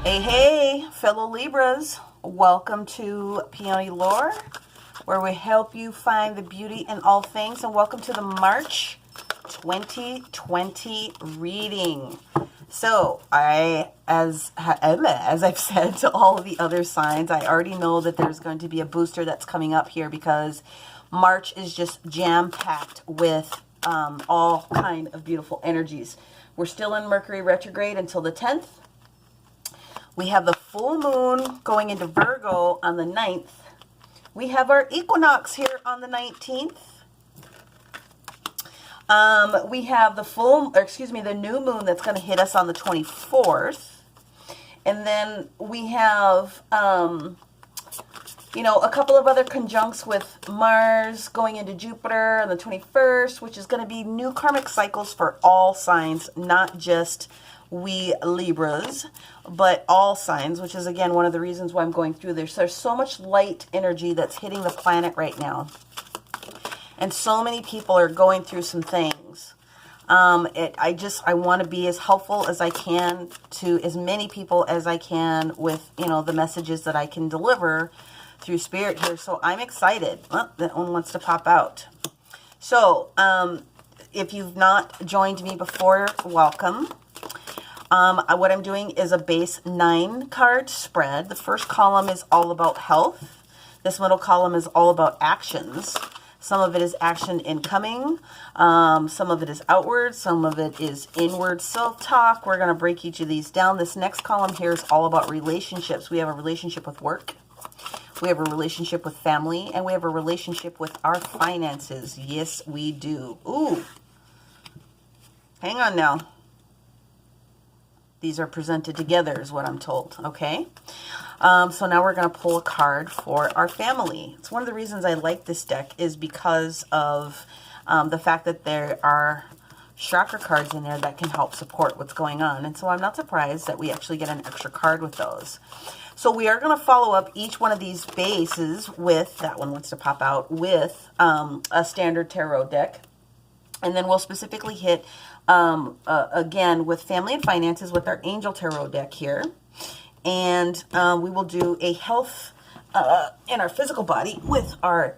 Hey, fellow Libras. Welcome to Peony Lore, where we help you find the beauty in all things. And welcome to the March 2020 reading. So, as I've said to all of the other signs, I already know that there's going to be a booster that's coming up here because March is just jam-packed with all kind of beautiful energies. We're still in Mercury retrograde until the 10th. We have the full moon going into Virgo on the 9th. We have our equinox here on the 19th. We have the new moon that's going to hit us on the 24th. And then we have, a couple of other conjuncts with Mars going into Jupiter on the 21st, which is going to be new karmic cycles for all signs, not just we Libras, but all signs, which is, again, one of the reasons why I'm going through this. There's so much light energy that's hitting the planet right now. And so many people are going through some things. I want to be as helpful as I can to as many people as I can with, the messages that I can deliver through spirit here. So I'm excited. Oh, that one wants to pop out. So, if you've not joined me before, welcome. What I'm doing is a base 9 card spread. The first column is all about health. This middle column is all about actions. Some of it is action incoming. Some of it is outward. Some of it is inward self-talk. We're going to break each of these down. This next column here is all about relationships. We have a relationship with work. We have a relationship with family. And we have a relationship with our finances. Yes, we do. Ooh. Hang on now. These are presented together is what I'm told, okay? So now we're going to pull a card for our family. It's one of the reasons I like this deck is because of the fact that there are chakra cards in there that can help support what's going on. And so I'm not surprised that we actually get an extra card with those. So we are going to follow up each one of these bases with, that one wants to pop out, with a standard tarot deck. And then we'll specifically hit, again, with family and finances with our angel tarot deck here. And we will do a health in our physical body with our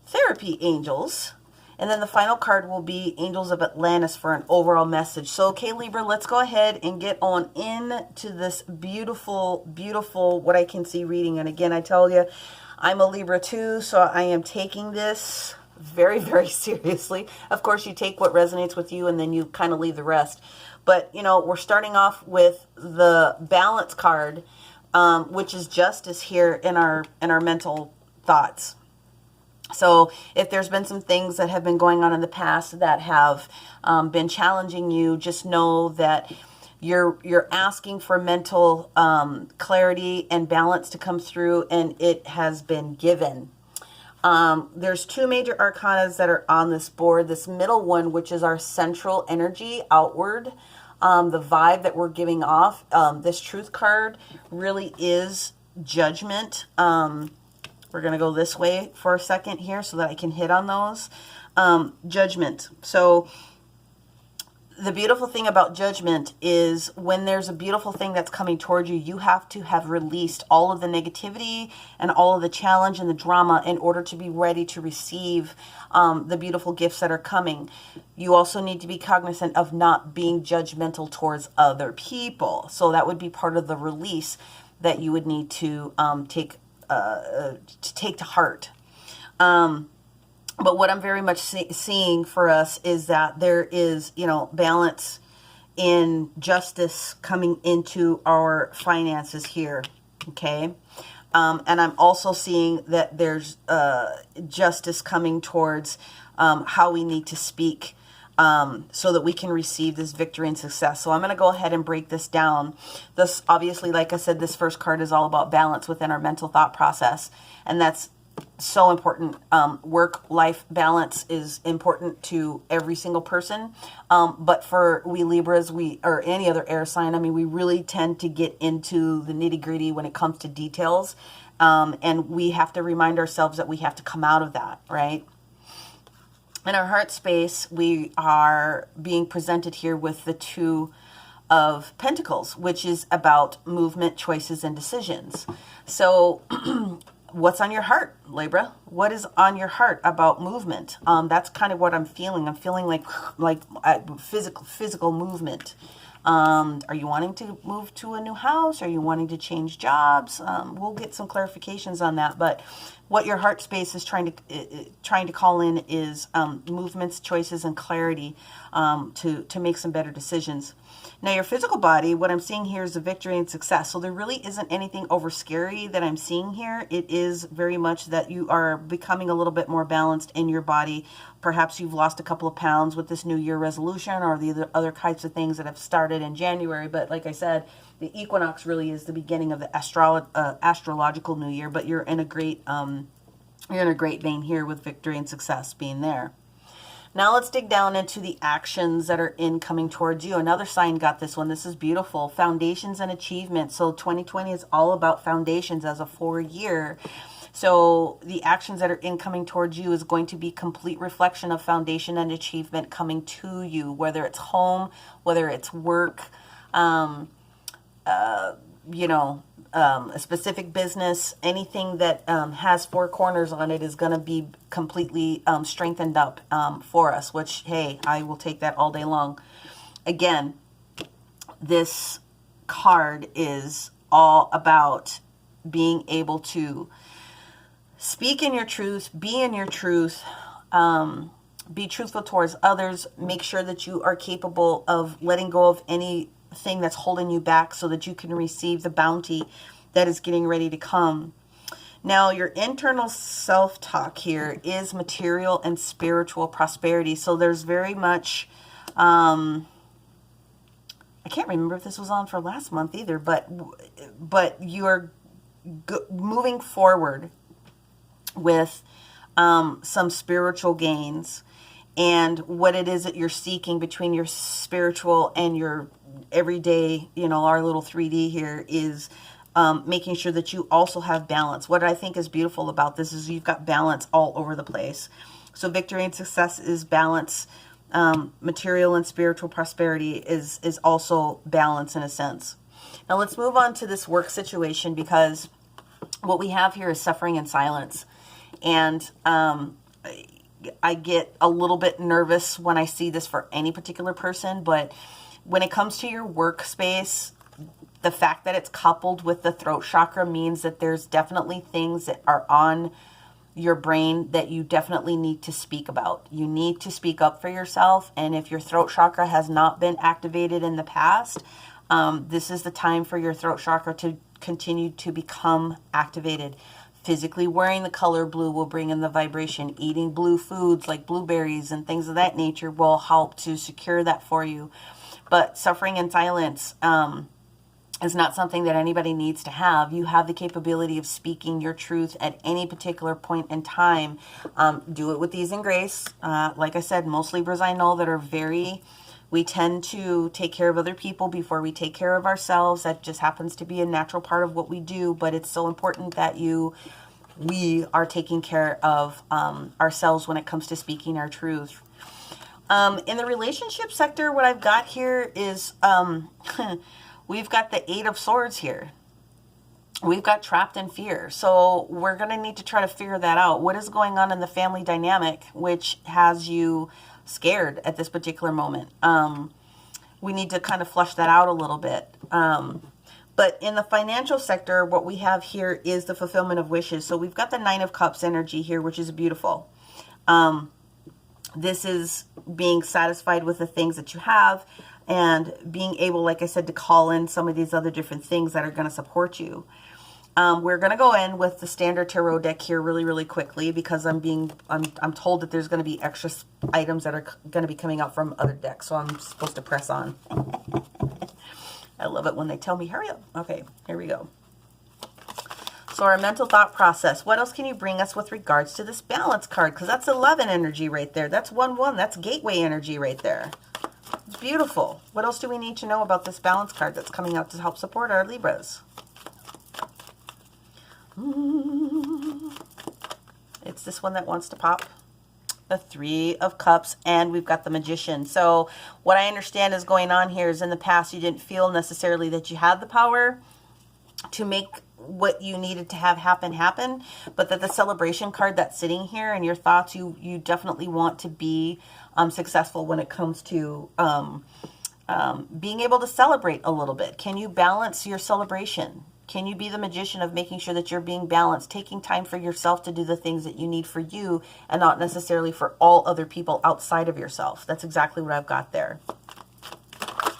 therapy angels. And then the final card will be Angels of Atlantis for an overall message. So, okay, Libra, let's go ahead and get on into this beautiful, beautiful, what I can see reading. And again, I tell you, I'm a Libra too, so I am taking this very, very seriously. Of course, you take what resonates with you and then you kind of leave the rest. But, we're starting off with the balance card, which is justice here in our mental thoughts. So if there's been some things that have been going on in the past that have been challenging you, just know that you're asking for mental clarity and balance to come through, and it has been given. There's two major arcanas that are on this board. This middle one, which is our central energy outward, the vibe that we're giving off. This truth card really is judgment. We're going to go this way for a second here so that I can hit on those. Judgment. So the beautiful thing about judgment is when there's a beautiful thing that's coming toward you, you have to have released all of the negativity and all of the challenge and the drama in order to be ready to receive the beautiful gifts that are coming. You also need to be cognizant of not being judgmental towards other people. So that would be part of the release that you would need to take to heart. But what I'm very much seeing for us is that there is, balance in justice coming into our finances here, okay? And I'm also seeing that there's justice coming towards how we need to speak so that we can receive this victory and success. So I'm going to go ahead and break this down. This, obviously, like I said, this first card is all about balance within our mental thought process, and that's so important. Work-life balance is important to every single person. But for we Libras, or any other air sign, we really tend to get into the nitty-gritty when it comes to details. And we have to remind ourselves that we have to come out of that, right? In our heart space, we are being presented here with the two of Pentacles, which is about movement, choices, and decisions. So what's on your heart, Libra? What is on your heart about movement? That's kind of what I'm feeling. I'm feeling like physical movement. Are you wanting to move to a new house? Are you wanting to change jobs? We'll get some clarifications on that. But what your heart space is trying to call in is movements, choices, and clarity to make some better decisions. Now, your physical body, what I'm seeing here is a victory and success. So there really isn't anything over scary that I'm seeing here. It is very much that you are becoming a little bit more balanced in your body. Perhaps you've lost a couple of pounds with this New Year resolution or the other types of things that have started in January. But like I said, the equinox really is the beginning of the astrological New Year. But you're in a great vein here with victory and success being there. Now let's dig down into the actions that are incoming towards you. Another sign got this one. This is beautiful. Foundations and achievements. So 2020 is all about foundations as a 4-year. So the actions that are incoming towards you is going to be complete reflection of foundation and achievement coming to you, whether it's home, whether it's work, a specific business, anything that has 4 corners on it is going to be completely strengthened up for us, which, hey, I will take that all day long. Again, this card is all about being able to speak in your truth, be in your truth, be truthful towards others, make sure that you are capable of letting go of anything that's holding you back so that you can receive the bounty that is getting ready to come. Now, your internal self-talk here is material and spiritual prosperity. So there's very much, I can't remember if this was on for last month either, but you're moving forward with some spiritual gains, and what it is that you're seeking between your spiritual and your everyday, our little 3D here is making sure that you also have balance. What I think is beautiful about this is you've got balance all over the place. So victory and success is balance. Material and spiritual prosperity is also balance in a sense. Now let's move on to this work situation, because what we have here is suffering in silence. And I get a little bit nervous when I see this for any particular person, but when it comes to your workspace, the fact that it's coupled with the throat chakra means that there's definitely things that are on your brain that you definitely need to speak about. You need to speak up for yourself. And if your throat chakra has not been activated in the past, this is the time for your throat chakra to continue to become activated. Physically wearing the color blue will bring in the vibration. Eating blue foods like blueberries and things of that nature will help to secure that for you. But suffering in silence is not something that anybody needs to have. You have the capability of speaking your truth at any particular point in time. Do it with ease and grace. Like I said, most Libras I know that are we tend to take care of other people before we take care of ourselves. That just happens to be a natural part of what we do, but it's so important that we are taking care of ourselves when it comes to speaking our truth. In the relationship sector, what I've got here is we've got the 8 of Swords here. We've got trapped in fear. So we're going to need to try to figure that out. What is going on in the family dynamic, which has you scared at this particular moment? We need to kind of flush that out a little bit. But in the financial sector, what we have here is the fulfillment of wishes. So we've got the 9 of Cups energy here, which is beautiful. This is being satisfied with the things that you have and being able, like I said, to call in some of these other different things that are going to support you. We're going to go in with the standard tarot deck here really, really quickly, because I'm told that there's going to be extra items that are going to be coming out from other decks. So I'm supposed to press on. I love it when they tell me, hurry up. Okay, here we go. So our mental thought process. What else can you bring us with regards to this balance card? Because that's 11 energy right there. That's 1-1. That's gateway energy right there. It's beautiful. What else do we need to know about this balance card that's coming out to help support our Libras? It's this one that wants to pop. the Three of Cups, and we've got the Magician. So what I understand is going on here is in the past you didn't feel necessarily that you had the power to make what you needed to have happen, but that the celebration card that's sitting here and your thoughts, you definitely want to be successful when it comes to being able to celebrate a little bit. Can you balance your celebration? Can you be the magician of making sure that you're being balanced, taking time for yourself to do the things that you need for you and not necessarily for all other people outside of yourself? That's exactly what I've got there.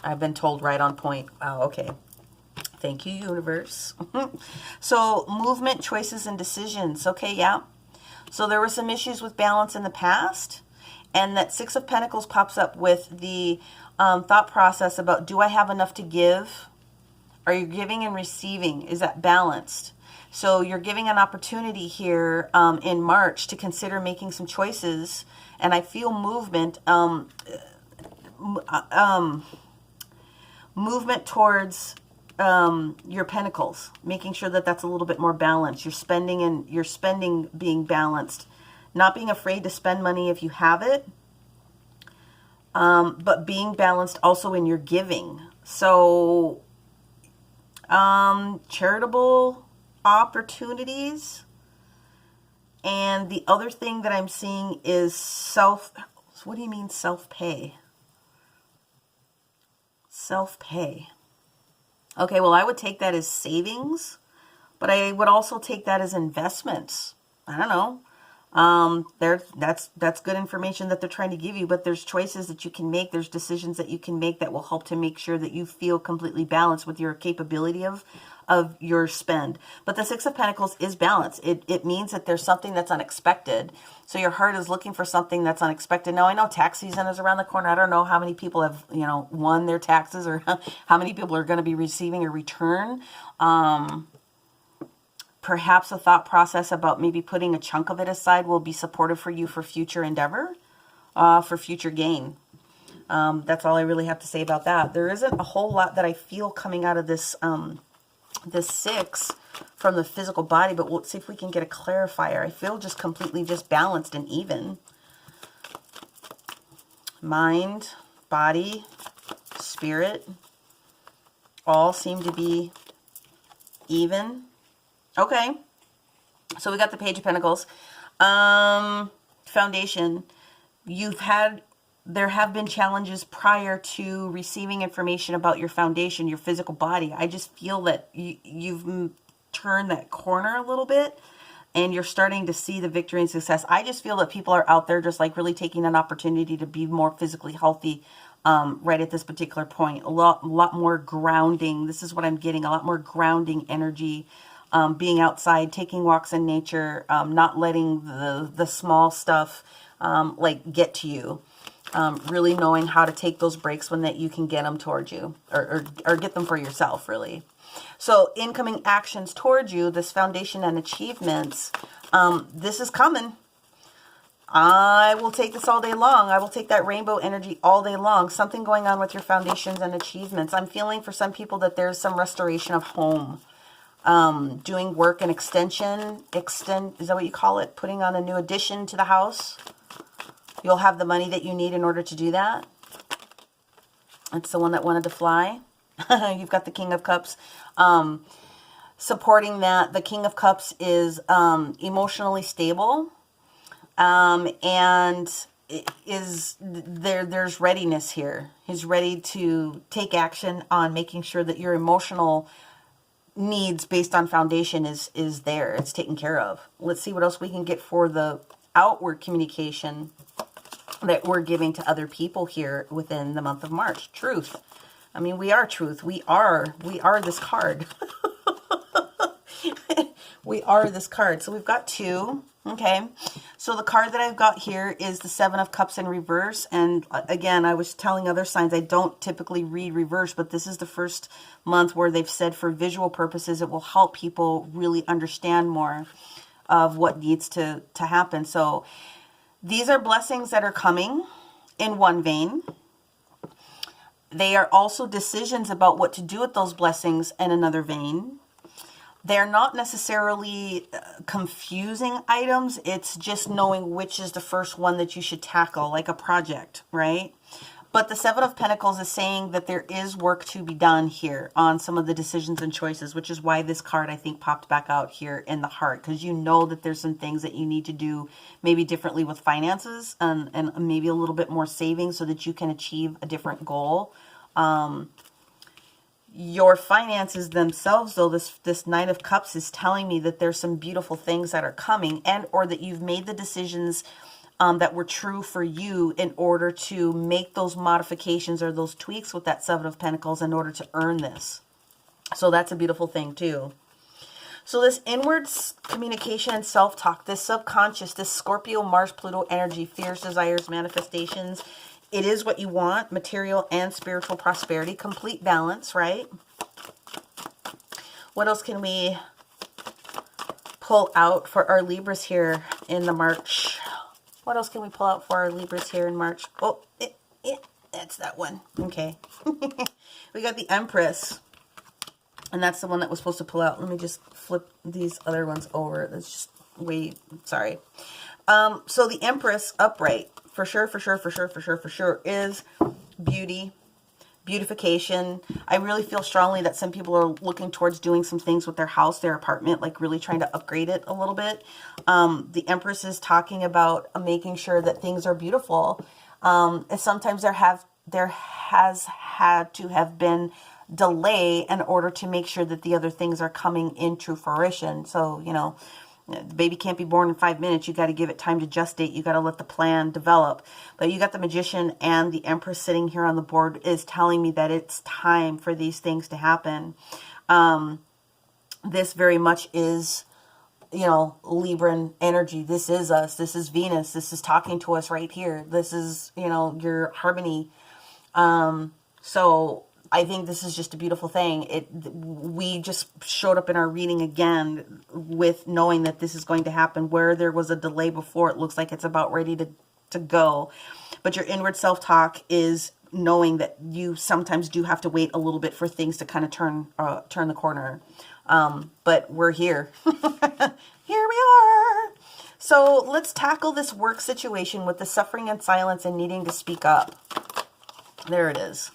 I've been told right on point. Wow, okay. Thank you, universe. So movement, choices, and decisions. Okay, yeah. So there were some issues with balance in the past, and that Six of Pentacles pops up with the thought process about, do I have enough to give? Are you giving and receiving? Is that balanced? So you're giving an opportunity here in March to consider making some choices. And I feel movement, movement towards your pentacles, making sure that that's a little bit more balanced. Your spending being balanced, not being afraid to spend money if you have it, but being balanced also in your giving. So charitable opportunities. And the other thing that I'm seeing is what do you mean self-pay? Self-pay. Okay, well, I would take that as savings, but I would also take that as investments. I don't know. That's good information that they're trying to give you, but there's choices that you can make. There's decisions that you can make that will help to make sure that you feel completely balanced with your capability of your spend. But the Six of Pentacles is balance. It means that there's something that's unexpected. So your heart is looking for something that's unexpected. Now, I know tax season is around the corner. I don't know how many people have, won their taxes or how many people are going to be receiving a return. Perhaps a thought process about maybe putting a chunk of it aside will be supportive for you for future endeavor, for future gain. That's all I really have to say about that. There isn't a whole lot that I feel coming out of this this six from the physical body, but we'll see if we can get a clarifier. I feel just completely just balanced and even. Mind, body, spirit, all seem to be even. Okay, so we got the Page of Pentacles. Foundation. There have been challenges prior to receiving information about your foundation, your physical body. I just feel that you've turned that corner a little bit and you're starting to see the victory and success. I just feel that people are out there just like really taking an opportunity to be more physically healthy right at this particular point. A lot more grounding. This is what I'm getting. A lot more grounding energy. Being outside, taking walks in nature, not letting the small stuff get to you. Really knowing how to take those breaks when that you can get them towards you or get them for yourself, really. So incoming actions towards you, this foundation and achievements, this is coming. I will take this all day long. I will take that rainbow energy all day long. Something going on with your foundations and achievements. I'm feeling for some people that there's some restoration of home. Doing work and is that what you call it? Putting on a new addition to the house. You'll have the money that you need in order to do that. It's the one that wanted to fly. You've got the King of Cups. Supporting that, the King of Cups is emotionally stable. And there's readiness here. He's ready to take action on making sure that your emotional needs based on foundation is there. It's taken care of. Let's see what else we can get for the outward communication that we're giving to other people here within the month of March. Truth. I mean, we are truth. We are this card. We are this card. So we've got two. Okay. So the card that I've got here is the Seven of Cups in reverse. And again, I was telling other signs I don't typically read reverse, but this is the first month where they've said for visual purposes, it will help people really understand more of what needs to happen. So these are blessings that are coming in one vein. They are also decisions about what to do with those blessings in another vein. They're not necessarily confusing items. It's just knowing which is the first one that you should tackle, like a project, right? But the Seven of Pentacles is saying that there is work to be done here on some of the decisions and choices, which is why this card, I think, popped back out here in the heart, because you know that there's some things that you need to do maybe differently with finances and maybe a little bit more saving so that you can achieve a different goal. Your finances themselves, though, this Nine of Cups is telling me that there's some beautiful things that are coming, and or that you've made the decisions that were true for you in order to make those modifications or those tweaks with that Seven of Pentacles in order to earn this. So that's a beautiful thing too. So this inwards communication and self-talk, this subconscious, this Scorpio, Mars, Pluto energy, fears, desires, manifestations, it is what you want, material and spiritual prosperity, complete balance, right? What else can we pull out for our Libras here in the March? What else can we pull out for our Libras here in March? Oh, it's that one. Okay. We got the Empress. And that's the one that was supposed to pull out. Let me just flip these other ones over. That's just way, sorry. So the Empress upright, for sure, is beauty, beautification. I really feel strongly that some people are looking towards doing some things with their house, their apartment, like really trying to upgrade it a little bit. The Empress is talking about making sure that things are beautiful. And sometimes there has had to have been delay in order to make sure that the other things are coming into fruition. So, you know, the baby can't be born in 5 minutes. You got to give it time to gestate. You got to let the plan develop. But you got the Magician and the Empress sitting here on the board is telling me that it's time for these things to happen. This very much is, you know, Libran energy. This is us. This is Venus. This is talking to us right here. This is, you know, your harmony. So I think this is just a beautiful thing. We just showed up in our reading again with knowing that this is going to happen. Where there was a delay before, it looks like it's about ready to go. But your inward self-talk is knowing that you sometimes do have to wait a little bit for things to kind of turn the corner. But we're here. Here we are. So let's tackle this work situation with the suffering and silence and needing to speak up. There it is.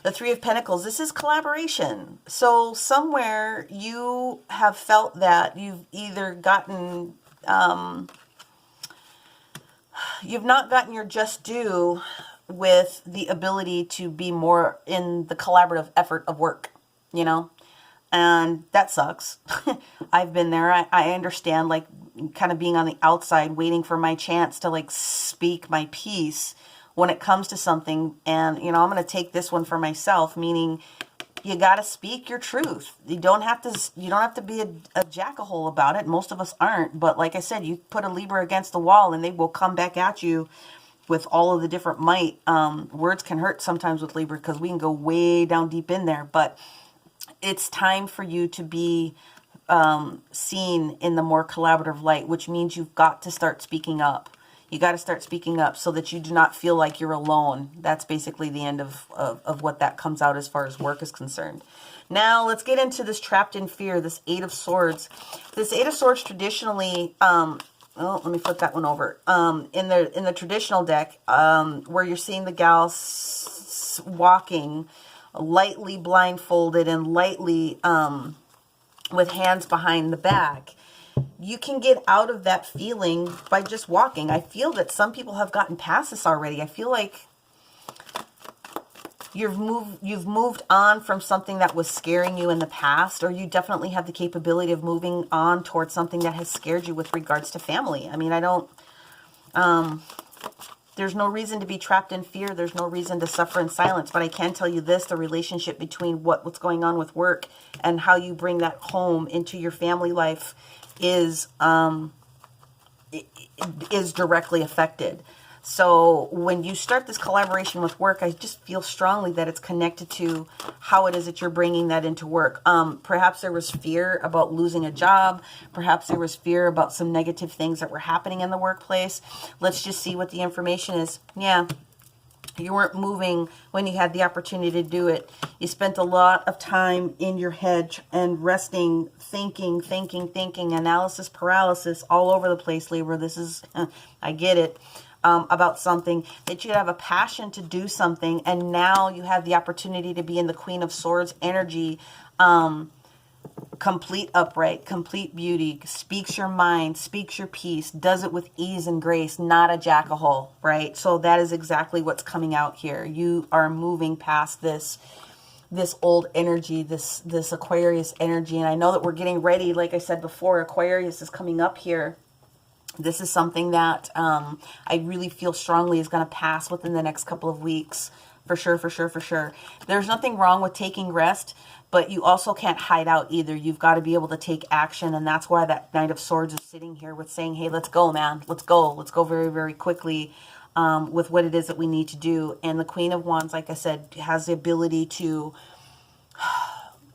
The Three of Pentacles, this is collaboration. So somewhere you have felt that you've either gotten, you've not gotten your just due with the ability to be more in the collaborative effort of work, you know? And that sucks. I've been there. I understand, like, kind of being on the outside, waiting for my chance to, like, speak my piece when it comes to something. And, you know, I'm going to take this one for myself, meaning you got to speak your truth. You don't have to be a jackahole about it. Most of us aren't. But like I said, you put a Libra against the wall and they will come back at you with all of the different might. Words can hurt sometimes with Libra because we can go way down deep in there. But it's time for you to be seen in the more collaborative light, which means you've got to start speaking up. You got to start speaking up so that you do not feel like you're alone. That's basically the end of what that comes out as far as work is concerned. Now, let's get into this trapped in fear, this Eight of Swords. This Eight of Swords traditionally, let me flip that one over. In the traditional deck, where you're seeing the gal walking lightly blindfolded and lightly with hands behind the back, you can get out of that feeling by just walking. I feel that some people have gotten past this already. I feel like you've moved on from something that was scaring you in the past, or you definitely have the capability of moving on towards something that has scared you with regards to family. I mean, there's no reason to be trapped in fear. There's no reason to suffer in silence. But I can tell you this, the relationship between what's going on with work and how you bring that home into your family life is directly affected. So when you start this collaboration with work, I just feel strongly that it's connected to how it is that you're bringing that into work. Perhaps there was fear about losing a job. Perhaps there was fear about some negative things that were happening in the workplace. Let's just see what the information is. Yeah. You weren't moving when you had the opportunity to do it. You spent a lot of time in your head and resting, thinking, analysis paralysis all over the place, Libra. This is, I get it, about something that you have a passion to do something. And now you have the opportunity to be in the Queen of Swords energy. Complete upright, complete beauty, speaks your mind, speaks your peace, does it with ease and grace, not a jack-a-hole, right? So that is exactly what's coming out here. You are moving past this old energy, this Aquarius energy. And I know that we're getting ready. Like I said before, Aquarius is coming up here. This is something that I really feel strongly is going to pass within the next couple of weeks. For sure, for sure, for sure. There's nothing wrong with taking rest, but you also can't hide out either. You've got to be able to take action, and that's why that Knight of Swords is sitting here with saying, hey, let's go, man. Let's go. Let's go very, very quickly with what it is that we need to do. And the Queen of Wands, like I said, has the ability to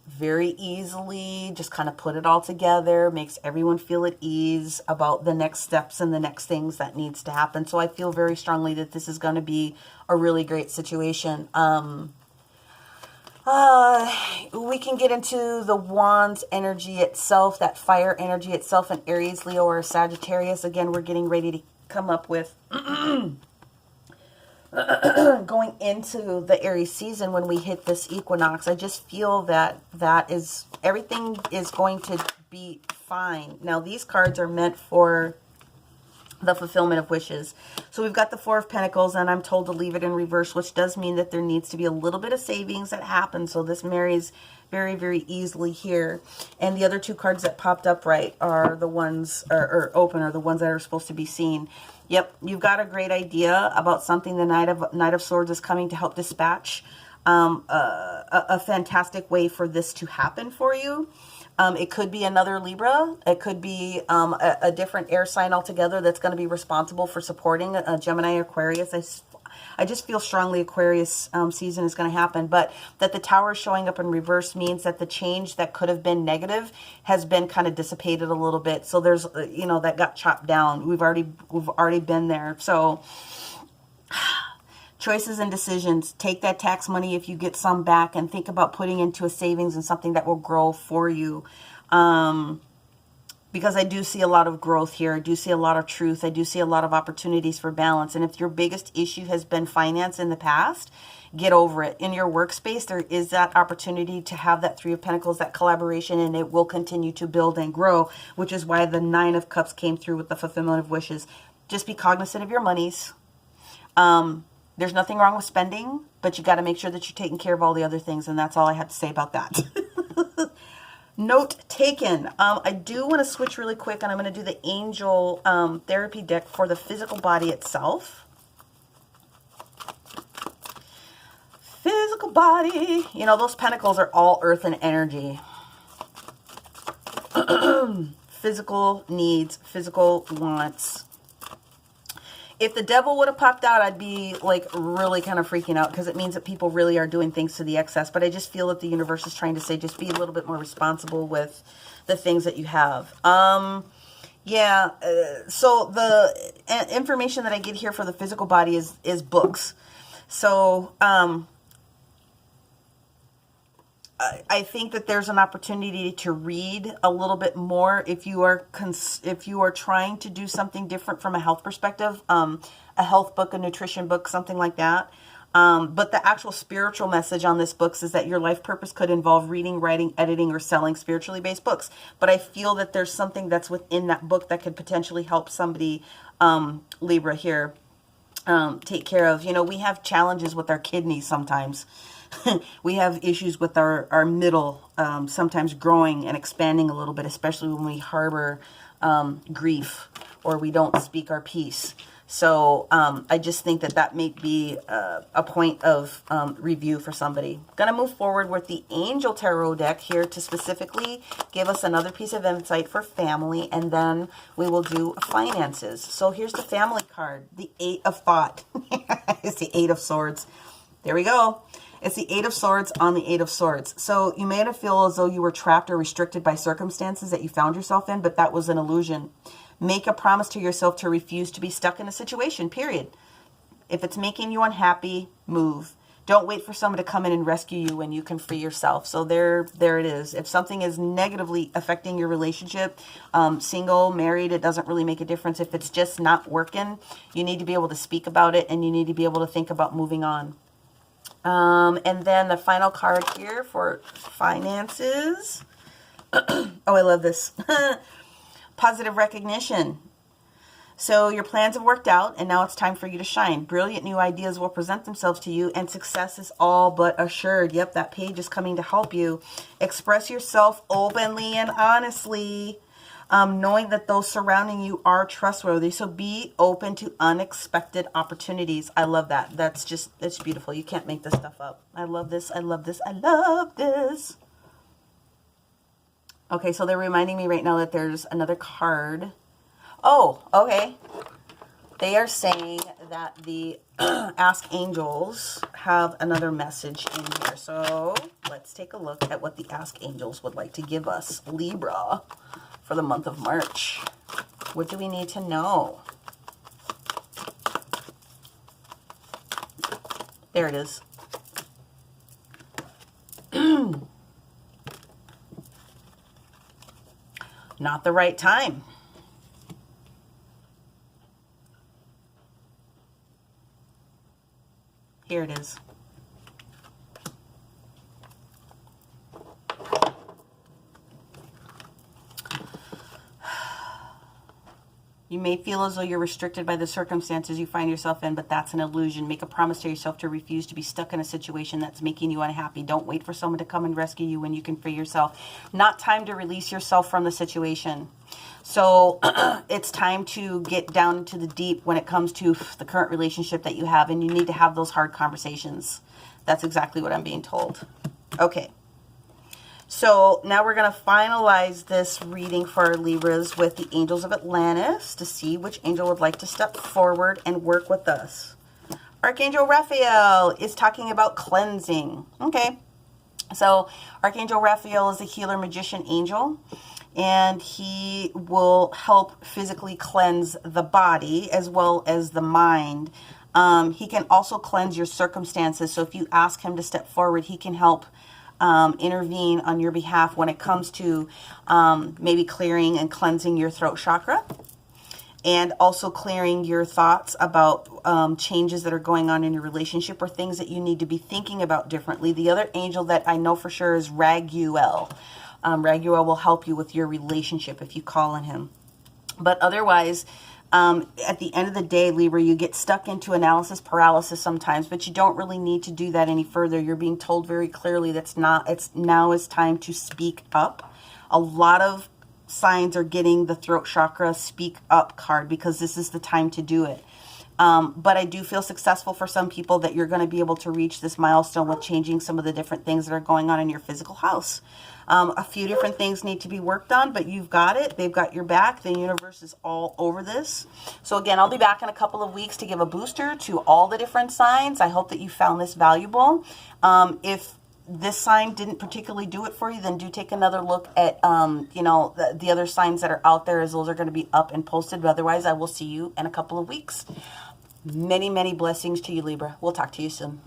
very easily just kind of put it all together, makes everyone feel at ease about the next steps and the next things that needs to happen. So I feel very strongly that this is going to be a really great situation. We can get into the Wands energy itself, that fire energy itself, an Aries, Leo, or Sagittarius. Again, we're getting ready to come up with going into the Aries season when we hit this equinox. I just feel that everything is going to be fine. Now, these cards are meant for the fulfillment of wishes. So we've got the Four of Pentacles, and I'm told to leave it in reverse, which does mean that there needs to be a little bit of savings that happens. So this marries very, very easily here. And the other two cards that popped up right are the ones, or open, are the ones that are supposed to be seen. Yep, you've got a great idea about something. The Knight of Swords is coming to help dispatch a fantastic way for this to happen for you. It could be another Libra. It could be a different air sign altogether that's going to be responsible for supporting a Gemini, Aquarius. I just feel strongly Aquarius season is going to happen, but that the Tower is showing up in reverse means that the change that could have been negative has been kind of dissipated a little bit. So there's, that got chopped down. We've already been there. So choices and decisions. Take that tax money if you get some back and think about putting into a savings and something that will grow for you. Because I do see a lot of growth here. I do see a lot of truth. I do see a lot of opportunities for balance. And if your biggest issue has been finance in the past, get over it. In your workspace, there is that opportunity to have that Three of Pentacles, that collaboration, and it will continue to build and grow, which is why the Nine of Cups came through with the fulfillment of wishes. Just be cognizant of your monies. There's nothing wrong with spending, but you got to make sure that you're taking care of all the other things, and that's all I have to say about that. Note taken. I do want to switch really quick, and I'm going to do the Angel Therapy deck for the physical body itself. Physical body. Those pentacles are all earth and energy. Physical needs, physical wants. If the devil would have popped out, I'd be like really kind of freaking out, because it means that people really are doing things to the excess. But I just feel that the universe is trying to say, just be a little bit more responsible with the things that you have. So the information that I get here for the physical body is books. So I think that there's an opportunity to read a little bit more if you are trying to do something different from a health perspective, a health book, a nutrition book, something like that. But the actual spiritual message on this book is that your life purpose could involve reading, writing, editing, or selling spiritually based books. But I feel that there's something that's within that book that could potentially help somebody, Libra here, take care of. We have challenges with our kidneys sometimes. We have issues with our middle, sometimes growing and expanding a little bit, especially when we harbor grief or we don't speak our piece. So I just think that may be a point of review for somebody. Going to move forward with the Angel Tarot deck here to specifically give us another piece of insight for family, and then we will do finances. So here's the family card, the Eight of Thought. It's the Eight of Swords. There we go. It's the Eight of Swords on the Eight of Swords. So you may feel as though you were trapped or restricted by circumstances that you found yourself in, but that was an illusion. Make a promise to yourself to refuse to be stuck in a situation, period. If it's making you unhappy, move. Don't wait for someone to come in and rescue you when you can free yourself. So there it is. If something is negatively affecting your relationship, single, married, it doesn't really make a difference. If it's just not working, you need to be able to speak about it, and you need to be able to think about moving on. And then the final card here for finances. Oh, I love this. Positive recognition. So your plans have worked out, and now it's time for you to shine. Brilliant new ideas will present themselves to you, and success is all but assured. Yep, that page is coming to help you. Express yourself openly and honestly, knowing that those surrounding you are trustworthy. So be open to unexpected opportunities. I love that. It's beautiful. You can't make this stuff up. I love this. I love this. I love this. Okay, so they're reminding me right now that there's another card. Oh, okay. They are saying that the Ask Angels have another message in here. So let's take a look at what the Ask Angels would like to give us, Libra, for the month of March. What do we need to know? There it is. Not the right time. Here it is. You may feel as though you're restricted by the circumstances you find yourself in, but that's an illusion. Make a promise to yourself to refuse to be stuck in a situation that's making you unhappy. Don't wait for someone to come and rescue you when you can free yourself. Not time to release yourself from the situation. So it's time to get down to the deep when it comes to the current relationship that you have, and you need to have those hard conversations. That's exactly what I'm being told. Okay. So now we're going to finalize this reading for our Libras with the Angels of Atlantis to see which angel would like to step forward and work with us. Archangel Raphael is talking about cleansing. Okay. So Archangel Raphael is a healer, magician, angel, and he will help physically cleanse the body as well as the mind. He can also cleanse your circumstances. So if you ask him to step forward, he can help intervene on your behalf when it comes to maybe clearing and cleansing your throat chakra, and also clearing your thoughts about changes that are going on in your relationship or things that you need to be thinking about differently. The other angel that I know for sure is Raguel. Raguel will help you with your relationship if you call on him. But otherwise, at the end of the day, Libra, you get stuck into analysis paralysis sometimes, but you don't really need to do that any further. You're being told very clearly now is time to speak up. A lot of signs are getting the throat chakra speak up card because this is the time to do it. But I do feel successful for some people that you're going to be able to reach this milestone with changing some of the different things that are going on in your physical house. A few different things need to be worked on, but you've got it. They've got your back. The universe is all over this. So again, I'll be back in a couple of weeks to give a booster to all the different signs. I hope that you found this valuable. If this sign didn't particularly do it for you, then do take another look at, the other signs that are out there, as those are going to be up and posted. But otherwise, I will see you in a couple of weeks. Many, many blessings to you, Libra. We'll talk to you soon.